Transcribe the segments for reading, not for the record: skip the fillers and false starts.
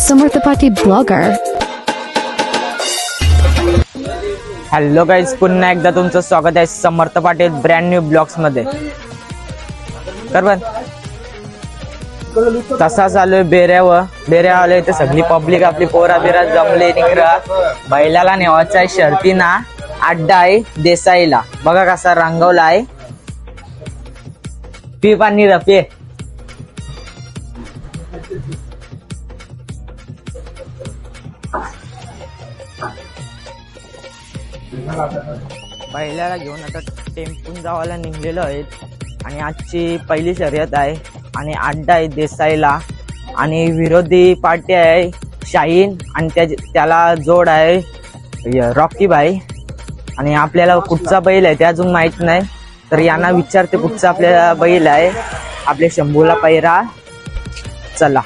समर्थ Patil blogger. Hello guys, पुन्हा एकदा तुमचं स्वागत आहे समर्थ पाटील ब्रँड न्यू ब्लॉग्स मध्ये. तसा चालू आहे बेऱ्या आले ते सगळी पब्लिक आपली पोरा बिरा जमले निकरा. बैलाला नेवायचा आहे शर्तीना अड्डा आहे देसाईला. बघा कसा रंगवला आहे. पी पाणी रपे. बैलाला घेऊन आता टेम्पून जावायला निघलेलो आहेत आणि आजची पहिली शर्यत आहे आणि अड्डा आहे देसाईला आणि विरोधी पार्टी आहे शाहीन आणि त्याला जोड आहे रॉकी भाई. आणि आपल्याला कुठचा बैल आहे ते अजून माहित नाही, तर यांना विचारते कुठचा आपल्याला बैल आहे. आपल्या शंभूला पैरा. चला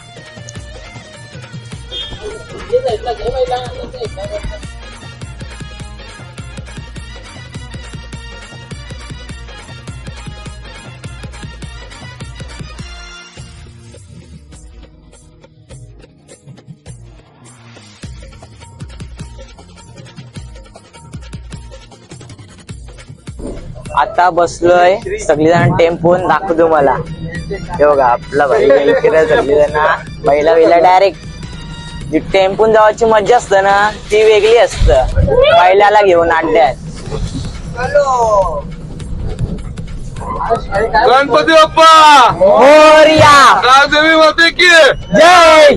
आता बसलोय सगळीजण टेम्पोन दाखवतो मला. हे बघा आपला बैल सगळीजण बैला डायरेक्ट टेम्पून जावाची मजा असत ना ती वेगळी असतं. बैलाला घेऊन अड्ड्यात. गणपती बाप्पा मोरया. राजदेवी माते की जय.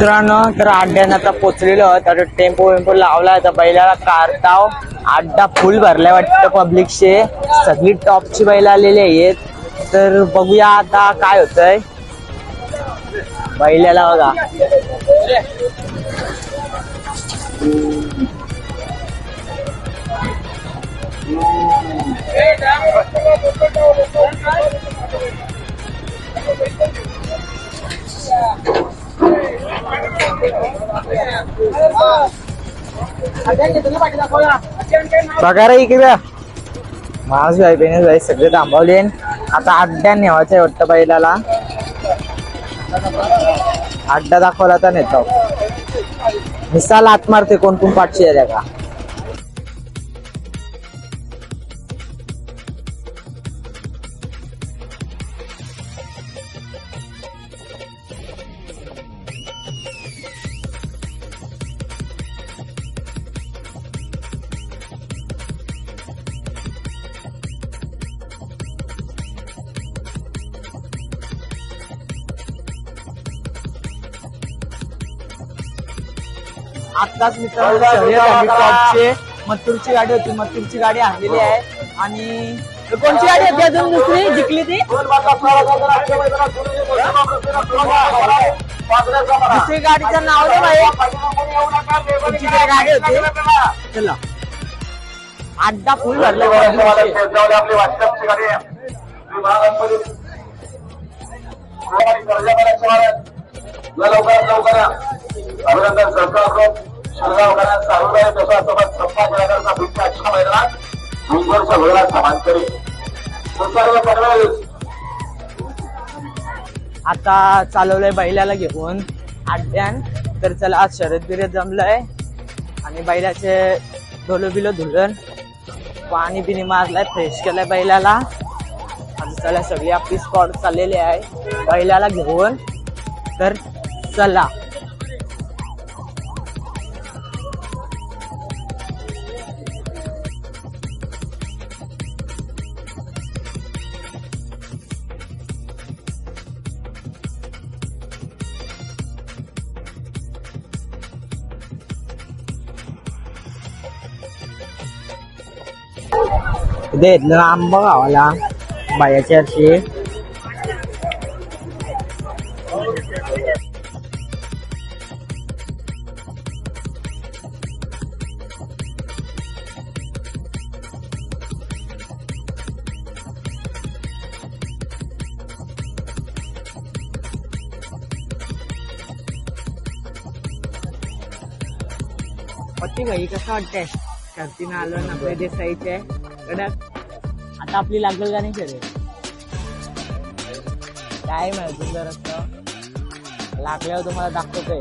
मित्रांनो, तर अड्ड्यानं आता पोचलेलो तर टेम्पो लावला. आता बैलाला कारताव. अड्डा फुल भरलाय वाटतं पब्लिकचे. सगळी टॉपची बैल आलेली आहेत. तर बघूया आता काय होतंय. बैलाला बघा बघा रे इकडे. माझ भाई बहिणी भाई सगळे थांबवले. आता अड्ड्या नेवायचं आहे वाटतं बैलाला. अड्डा दाखवला तर नेतो. मिसाल आत मारते कोण कोण पाठशी आहे का. आत्ताच मित्रांनो शर्यत झाली टॉपची. मथुरची गाडी होती. मथुरची गाडी आणलेली आहे. आणि कोणची गाडी होती अजून दुसरी जिंकली ती दुसरी गाडीचं नाव दे भाई. कोणची गाडी होती. चला अड्डा फुल भरला. अभिनंदन सरकार शिरगावकरांचा तसासोबत संपा जळगावचा बिट्टा अच्छा मैदानात डोंगरच्या वेळा समांतरी आता चालवलंय बैलाला घेऊन अड्ड्यान. तर चला आज शर्यत बिरत जमलंय आणि बैलाचे डोलो बिलो धुलन पाणी बिनी मारलाय. फ्रेश केलंय बैलाला. आणि चला सगळी आपली स्पॉट चाललेली आहे बैलाला घेऊन. तर चला इथे आंबा गावाला बायाच्या वर्षी. पट्टी भाई कसं वाटतंय. शर्तीनं आलो ना देसाईचे कडक. आता आपली लागेल का नाही शर्यत? काय माहिती सुंदर असतं लागल्यावर तुम्हाला दाखवतोय.